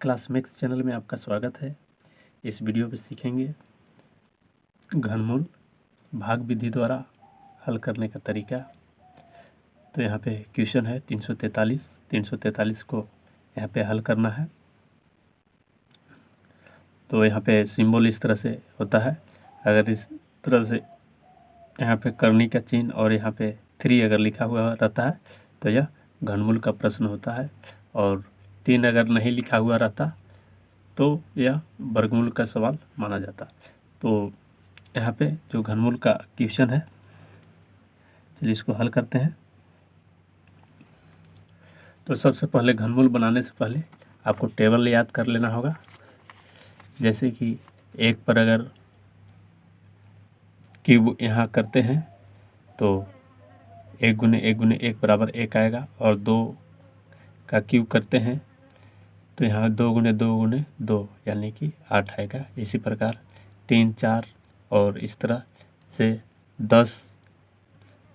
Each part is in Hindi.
क्लासमेक्स चैनल में आपका स्वागत है। इस वीडियो में सीखेंगे घनमूल भाग विधि द्वारा हल करने का तरीका। तो यहाँ पे क्वेश्चन है 343 को यहाँ पे हल करना है। तो यहाँ पे सिंबल इस तरह से होता है। अगर इस तरह से यहाँ पे करनी का चिन्ह और यहाँ पे 3 अगर लिखा हुआ रहता है तो यह घनमूल का प्रश्न होता है, और 3 अगर नहीं लिखा हुआ रहता तो यह वर्गमूल का सवाल माना जाता। तो यहाँ पे जो घनमूल का क्वेश्चन है, चलिए इसको हल करते हैं। तो सबसे पहले घनमूल बनाने से पहले आपको टेबल याद कर लेना होगा। जैसे कि 1 पर अगर क्यूब यहाँ करते हैं तो 1 गुने 1 गुने 1 बराबर 1 आएगा, और 2 का क्यूब करते हैं तो यहाँ 2 गुने 2 गुने 2 यानी कि 8 आएगा। इसी प्रकार 3, 4 और इस तरह से 10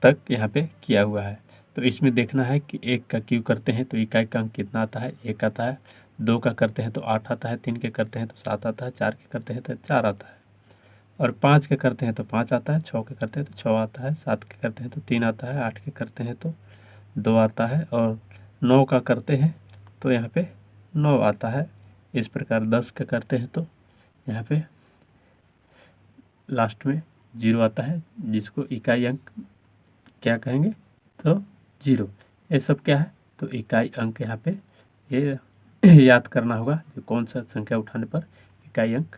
तक यहाँ पे किया हुआ है। तो इसमें देखना है कि 1 का क्यूब करते हैं तो इकाई का अंक कितना आता है, 1 आता है। 2 का करते हैं तो 8 आता है। 3 के करते हैं तो 7 आता है। 4 के करते हैं तो 4 आता है। और 5 के करते हैं तो 5 आता है। 6 के करते हैं तो 6 आता है। 7 के करते हैं तो 3 आता है। 8 के करते हैं तो 2 आता है। और 9 का करते हैं तो यहाँ पे 9 आता है। इस प्रकार 10 का करते हैं तो यहाँ पे लास्ट में 0 आता है, जिसको इकाई अंक क्या कहेंगे तो 0। ये सब क्या है तो इकाई अंक यहाँ पे ये याद करना होगा जो कौन सा संख्या उठाने पर इकाई अंक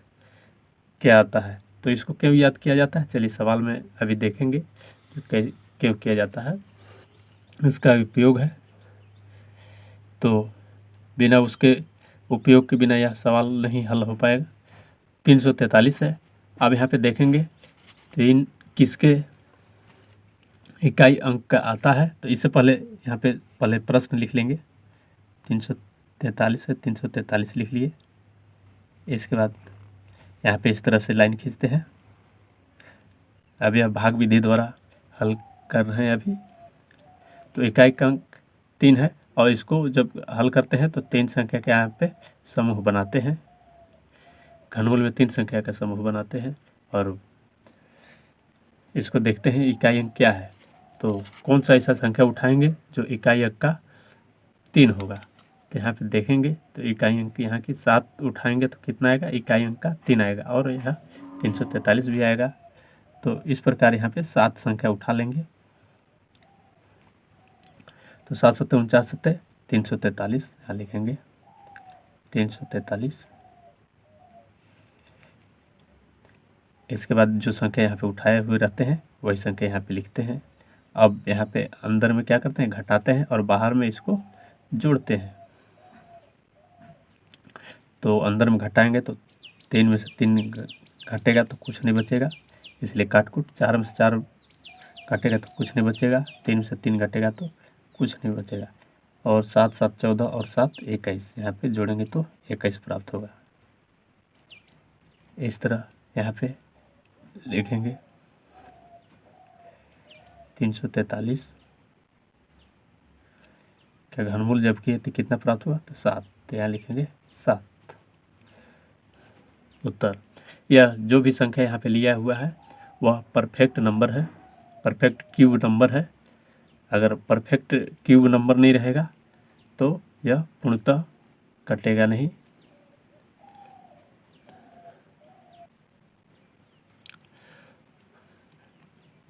क्या आता है। तो इसको क्यों याद किया जाता है, चलिए सवाल में अभी देखेंगे क्यों किया जाता है, इसका उपयोग है। तो बिना उसके उपयोग के बिना यह सवाल नहीं हल हो पाएगा। 343 है। अब यहाँ पे देखेंगे 3 किसके इकाई अंक का आता है। तो इससे पहले यहाँ पे पहले प्रश्न लिख लेंगे। 343 है, 343 लिख लिए। इसके बाद यहाँ पे इस तरह से लाइन खींचते हैं। अब यह भाग विधि द्वारा हल कर रहे हैं अभी। तो इकाई का अंक 3 है, और इसको जब हल करते हैं तो 3 संख्या के यहाँ पे समूह बनाते हैं। घनमूल में 3 संख्या का समूह बनाते हैं और इसको देखते हैं इकाई अंक क्या है। तो कौन सा ऐसा संख्या उठाएंगे जो इकाई अंक का 3 होगा। तो यहाँ पे देखेंगे तो इकाई अंक यहाँ की 7 उठाएंगे तो कितना आएगा, इकाई अंक का 3 आएगा, और यहाँ 343 भी आएगा। तो इस प्रकार यहाँ पे 7 संख्या उठा लेंगे। तो 7 7 49 7 343 यहाँ लिखेंगे 343। इसके बाद जो संख्या यहाँ पे उठाए हुए रहते हैं वही संख्या यहाँ पे लिखते हैं। अब यहाँ पे अंदर में क्या करते हैं, घटाते हैं, और बाहर में इसको जोड़ते हैं। तो अंदर में घटाएंगे तो 3 में से 3 घटेगा तो कुछ नहीं बचेगा, इसलिए काट कूट। 4 में से 4 घटेगा तो कुछ नहीं बचेगा। 3 में से 3 घटेगा तो कुछ नहीं बचेगा। और 7 7 14 और 7 21 यहाँ पे जोड़ेंगे तो 21 प्राप्त होगा। इस तरह यहाँ पे लिखेंगे 343 का घनमूल जब किए तो कितना प्राप्त हुआ, तो 7। तो यहाँ लिखेंगे 7 उत्तर। यह जो भी संख्या यहाँ पे लिया हुआ है वह परफेक्ट नंबर है, परफेक्ट क्यूब नंबर है। अगर परफेक्ट क्यूब नंबर नहीं रहेगा तो यह पूर्णतः कटेगा नहीं।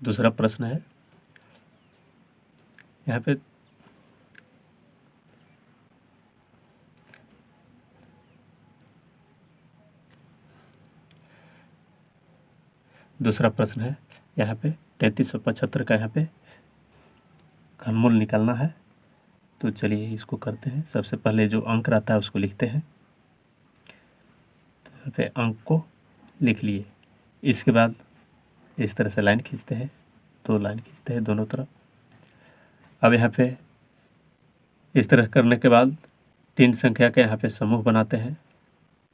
दूसरा प्रश्न है यहाँ पे दूसरा प्रश्न है यहाँ पे 3375 का यहाँ पे घनमूल निकालना है। तो चलिए इसको करते हैं। सबसे पहले जो अंक रहता है उसको लिखते हैं। तो यहाँ पे अंक को लिख लिए। इसके बाद इस तरह से लाइन खींचते हैं, 2 लाइन खींचते हैं दोनों तरफ। अब यहाँ पे इस तरह करने के बाद 3 संख्या के यहाँ पे समूह बनाते हैं,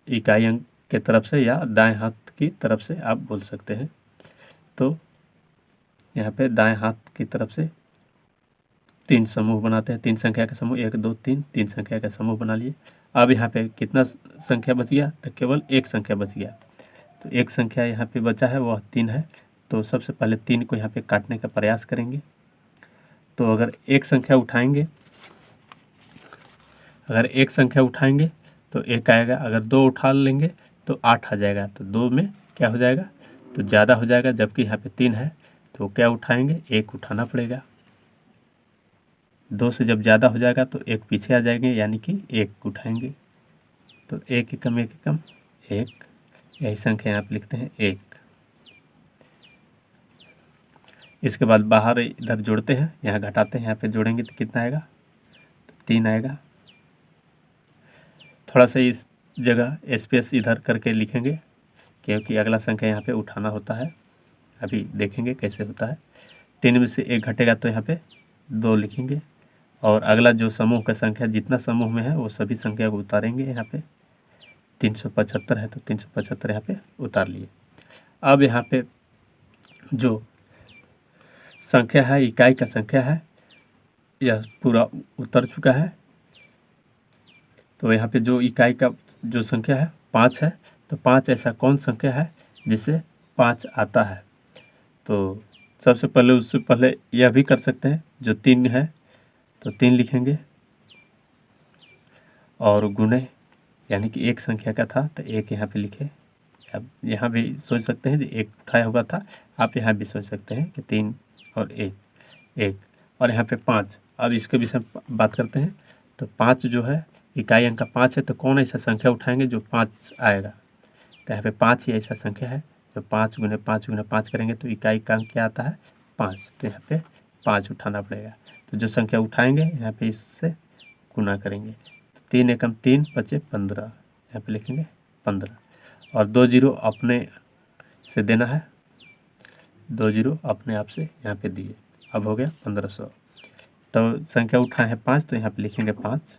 इकाई अंक के तरफ से या दाएं हाथ की तरफ से आप बोल सकते हैं। तो यहाँ पे दाएं हाथ की तरफ से तीन समूह बनाते हैं, तीन संख्या का समूह, 1 2 3, तीन संख्या का समूह बना लिए। अब यहाँ पे कितना संख्या बच गया, तो केवल एक संख्या बच गया। तो एक संख्या यहाँ पे बचा है, वह 3 है। तो सबसे पहले 3 को यहाँ पे काटने का प्रयास करेंगे। तो अगर एक संख्या उठाएंगे, तो 1 आएगा। अगर 2 उठा लेंगे तो 8 आ जाएगा। तो 2 में क्या हो जाएगा, तो ज़्यादा हो जाएगा, जबकि यहाँ पे 3 है। तो क्या उठाएंगे, 1 उठाना पड़ेगा। 2 से जब ज़्यादा हो जाएगा तो 1 पीछे आ जाएंगे, यानी कि 1 उठाएंगे। तो 1 एकम 1 एकम 1, यही संख्या यहाँ पे लिखते हैं 1। इसके बाद बाहर इधर जोड़ते हैं, यहाँ घटाते हैं, यहाँ पे जोड़ेंगे तो कितना आएगा, तो 3 आएगा। थोड़ा सा इस जगह स्पेस इधर करके लिखेंगे, क्योंकि अगला संख्या यहाँ पे उठाना होता है। अभी देखेंगे कैसे होता है। 3 में से 1 घटेगा तो यहाँ पे 2 लिखेंगे, और अगला जो समूह का संख्या जितना समूह में है वो सभी संख्या को उतारेंगे। यहाँ पे 375 है तो 375 यहाँ पे उतार लिए। अब यहाँ पे जो संख्या है, इकाई का संख्या है, यह पूरा उतर चुका है। तो यहाँ पे जो इकाई का जो संख्या है 5 है। तो 5 ऐसा कौन संख्या है जिससे 5 आता है। तो सबसे पहले, उससे पहले यह भी कर सकते हैं, जो 3 है तो 3 लिखेंगे, और गुणे, यानी कि एक संख्या का था तो 1 यहाँ पे लिखे। अब यहाँ भी सोच सकते हैं, 1 उठाया हुआ था, आप यहाँ भी सोच सकते हैं कि 3 और 1, और यहाँ पे 5। अब इसके विषय में बात करते हैं। तो 5 जो है, इकाई अंक का 5 है, तो कौन ऐसा संख्या उठाएंगे जो 5 आएगा। तो यहाँ पे 5 ही ऐसा संख्या है जो 5 गुने 5 गुने 5 करेंगे तो इकाई का अंक क्या आता है, 5। तो यहाँ पे 5 उठाना पड़ेगा। तो जो संख्या उठाएंगे यहाँ पे इससे गुना करेंगे। तो 3 एकम 3 बचे 15, यहाँ पे लिखेंगे 15, और 2 जीरो अपने से देना है, 2 जीरो अपने आप से यहाँ पे दिए। अब हो गया 1500। तो संख्या उठाए हैं 5, तो यहाँ पे लिखेंगे 5।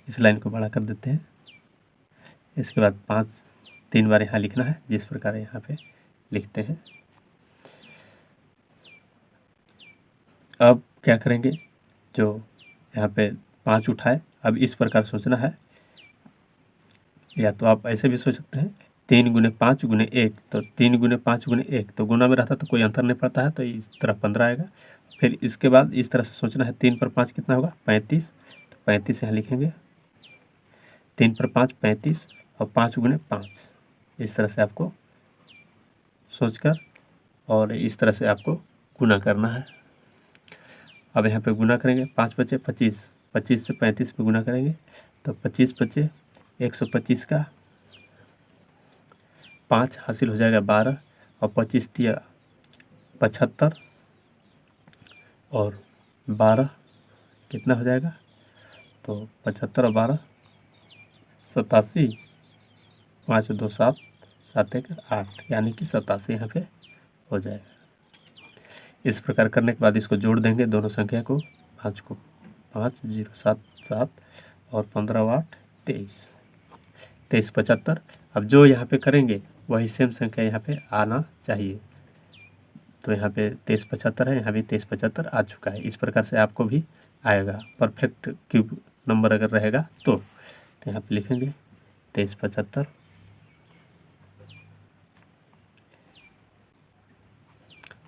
इस लाइन को बड़ा कर देते हैं। इसके बाद 5 3 बार यहाँ लिखना है, जिस प्रकार यहाँ पे लिखते हैं। अब क्या करेंगे, जो यहाँ पे 5 उठाए, अब इस प्रकार सोचना है, या तो आप ऐसे भी सोच सकते हैं 3 गुने 5 गुने 1। तो 3 गुने 5 गुने 1, तो गुना में रहता तो कोई अंतर नहीं पड़ता है, तो इस तरह 15 आएगा। फिर इसके बाद इस तरह से सोचना है, 3 पर 5 कितना होगा, 35। तो 35 यहाँ लिखेंगे, 3 पर 5 35, और 5 गुने 5। इस तरह से आपको सोचकर और इस तरह से आपको गुना करना है। अब यहाँ पे गुना करेंगे, 5 बचे 25, 25 से 35 पे गुना करेंगे तो 25 बचे 125 का 5 हासिल हो जाएगा 12, और 25 दिया 75, और 12 कितना हो जाएगा, तो 75 और 12 87, 5 2 7, 7 1 8, यानी कि 87 यहाँ पे हो जाएगा। इस प्रकार करने के बाद इसको जोड़ देंगे, दोनों संख्या को, 5 को, 5 0 7 7, और 15 8 23, 23 75। अब जो यहाँ पे करेंगे वही सेम संख्या यहाँ पे आना चाहिए। तो यहाँ पे 23 75 है, यहाँ भी 23 75 आ चुका है। इस प्रकार से आपको भी आएगा, परफेक्ट क्यूब नंबर अगर रहेगा तो यहाँ पे लिखेंगे 23 75।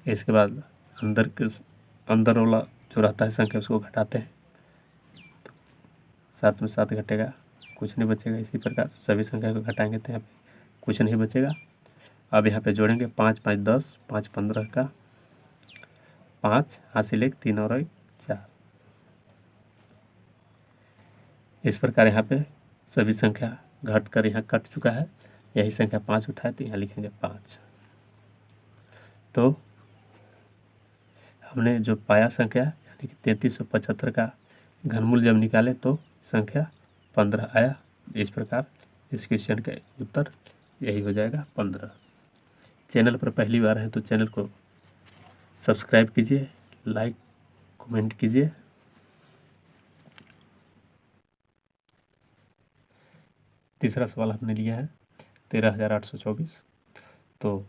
इसके बाद अंदर वाला जो रहता है संख्या उसको घटाते हैं, तो 7 में 7 घटेगा, कुछ नहीं बचेगा। इसी प्रकार सभी संख्या को घटाएंगे तो यहाँ पे कुछ नहीं बचेगा। अब यहाँ पे जोड़ेंगे, 5 5 10, 5 15 का 5 हासिल 1, 3 और 1 4। इस प्रकार यहाँ पे सभी संख्या घट कर यहाँ कट चुका है। यही संख्या 5 उठाए तो यहाँ लिखेंगे 5। तो हमने जो पाया संख्या, यानी कि 3375 का घनमूल जब निकाले तो संख्या 15 आया। इस प्रकार इस क्वेश्चन का उत्तर यही हो जाएगा 15। चैनल पर पहली बार है तो चैनल को सब्सक्राइब कीजिए, लाइक कमेंट कीजिए। तीसरा सवाल हमने लिया है 13,824। तो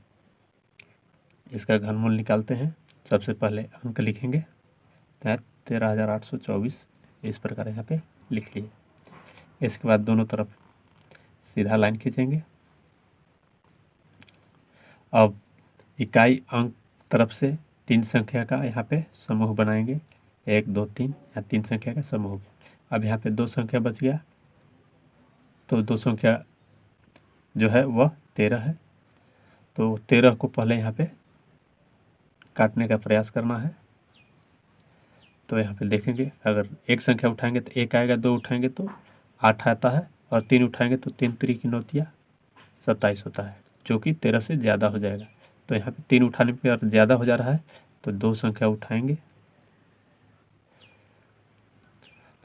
इसका घनमूल निकालते हैं। सबसे पहले अंक लिखेंगे 13,824, इस प्रकार यहाँ पे लिख लिए। इसके बाद दोनों तरफ सीधा लाइन खींचेंगे। अब इकाई अंक तरफ से 3 संख्या का यहाँ पे समूह बनाएंगे, 1 2 3 या 3 संख्या का समूह। अब यहाँ पे 2 संख्या बच गया, तो 2 संख्या जो है वह 13 है। तो 13 को पहले यहाँ पे काटने का प्रयास करना है। तो यहाँ पे देखेंगे, अगर एक संख्या उठाएंगे तो 1 आएगा, 2 उठाएंगे तो 8 आता है, और 3 उठाएंगे तो 3 3 नौतिया 27 होता है, जो कि 13 से ज़्यादा हो जाएगा। तो यहाँ पे 3 उठाने पे और ज़्यादा हो जा रहा है, तो 2 संख्या उठाएंगे।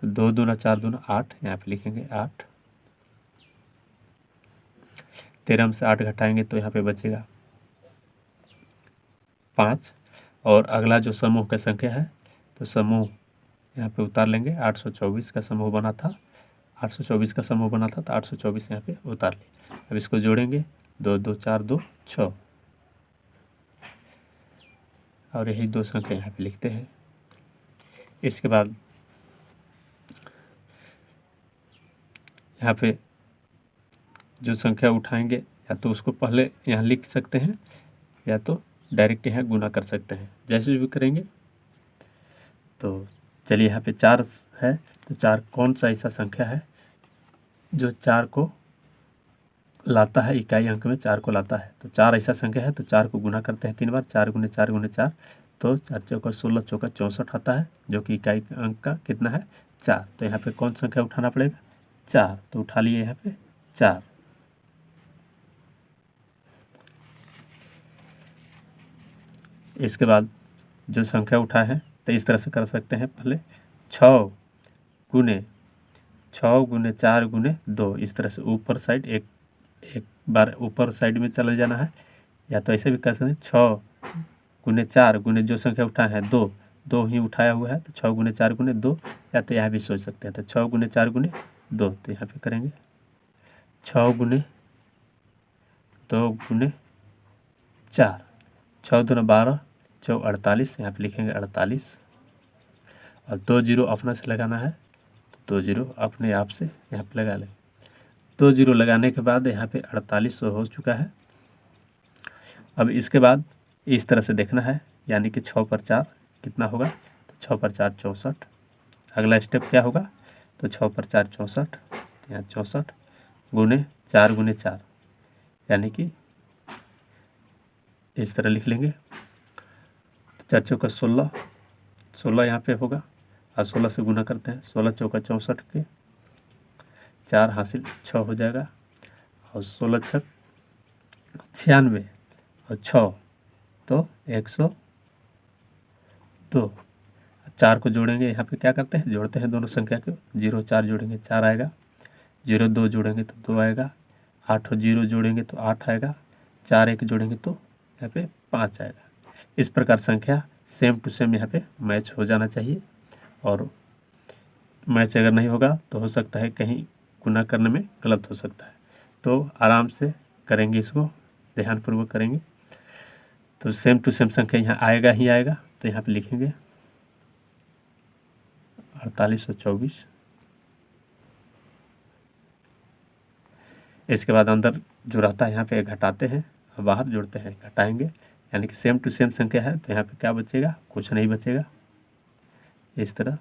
तो 2 दूना 4 दूना 8, यहाँ पे लिखेंगे 8। 13 में से 8 घटाएंगे तो यहाँ पे बचेगा 5। और अगला जो समूह का संख्या है, तो समूह यहाँ पे उतार लेंगे। 824 का समूह बना था, 824 का समूह बना था, तो 824 यहाँ पे उतार लिए। अब इसको जोड़ेंगे, 2 2 4 2 6, और यही 2 संख्या यहाँ पे लिखते हैं। इसके बाद यहाँ पे जो संख्या उठाएंगे, या तो उसको पहले यहाँ लिख सकते हैं, या तो डायरेक्ट यहाँ गुना कर सकते हैं, जैसे भी करेंगे। तो चलिए, यहाँ पे 4 है, तो 4 कौन सा ऐसा संख्या है जो 4 को लाता है, इकाई अंक में 4 को लाता है। तो 4 ऐसा संख्या है, तो 4 को गुना करते हैं 3 बार, 4 गुने 4 गुने 4, तो 4 चौका 16, चौका 64 आता है, जो कि इकाई अंक का कितना है, 4। तो यहाँ पे कौन संख्या उठाना पड़ेगा, 4। तो उठा लिए यहाँ पे 4। इसके बाद जो संख्या उठा है, तो इस तरह से कर सकते हैं। पहले 6 गुने 4 गुने 2, इस तरह से ऊपर साइड एक बार ऊपर साइड में चले जाना है, या तो ऐसे भी कर सकते हैं। 6 गुने 4 गुने जो संख्या उठा है 2 ही उठाया हुआ है, तो 6 गुने 4 गुने 2, या तो यहाँ भी सोच सकते हैं। तो 6 गुने 4 गुने 2, तो यहाँ पे करेंगे 6 गुने 2 गुने 4, 6 दूना 12, 4 48, यहाँ पे लिखेंगे 48। और 2 जीरो अपना से लगाना है, तो 2 जीरो अपने आप से यहाँ पे लगा लें। 2 जीरो लगाने के बाद यहाँ पे 48 हो चुका है। अब इसके बाद इस तरह से देखना है, यानी कि 6 पर 4 कितना होगा, तो 6 पर 4 64। अगला स्टेप क्या होगा, तो 6 पर 4 64, यहाँ 64 गुने 4 गुने 4, यानी कि इस तरह लिख लेंगे। 4 चौका 16, 16 यहाँ पे होगा, और 16 से गुना करते हैं। 16 चौका 64 के 4 हासिल 6 हो जाएगा, और 16 छक 96, और 6 तो 102। 4 को जोड़ेंगे, यहाँ पे क्या करते हैं, जोड़ते हैं दोनों संख्या को। 0 4 जोड़ेंगे 4 आएगा, 0 2 जोड़ेंगे तो 2 आएगा, 8 और 0 जोड़ेंगे तो 8 आएगा, 4 1 जोड़ेंगे तो यहाँ पे 5 आएगा। इस प्रकार संख्या सेम टू सेम यहाँ पे मैच हो जाना चाहिए, और मैच अगर नहीं होगा तो हो सकता है कहीं गुना करने में गलत हो सकता है। तो आराम से करेंगे, इसको ध्यानपूर्वक करेंगे, तो सेम टू सेम संख्या यहाँ आएगा ही आएगा। तो यहाँ पे लिखेंगे 4824। इसके बाद अंदर जो रहता है यहाँ पे घटाते हैं, और बाहर जोड़ते हैं, घटाएंगे, यानी कि सेम टू सेम संख्या है। तो यहाँ पे क्या बचेगा, कुछ नहीं बचेगा। इस तरह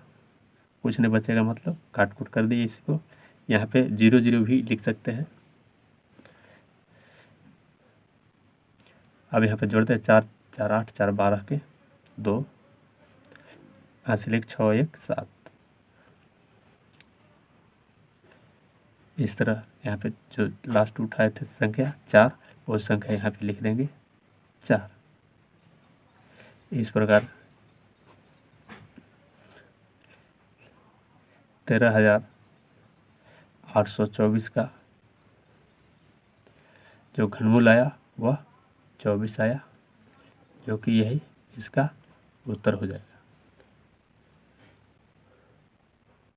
कुछ नहीं बचेगा, मतलब काट कूट कर दिए इसको। यहाँ पे 0 0 भी लिख सकते हैं। अब यहाँ पे जोड़ते हैं 4 4 8 4 12 के 2 हासिल 1 6 1 7। इस तरह यहाँ पे जो लास्ट उठाए थे संख्या 4, वो संख्या यहाँ पे लिख देंगे 4। इस प्रकार 13,824 का जो घनमूल आया वह 24 आया, जो कि यही इसका उत्तर हो जाएगा।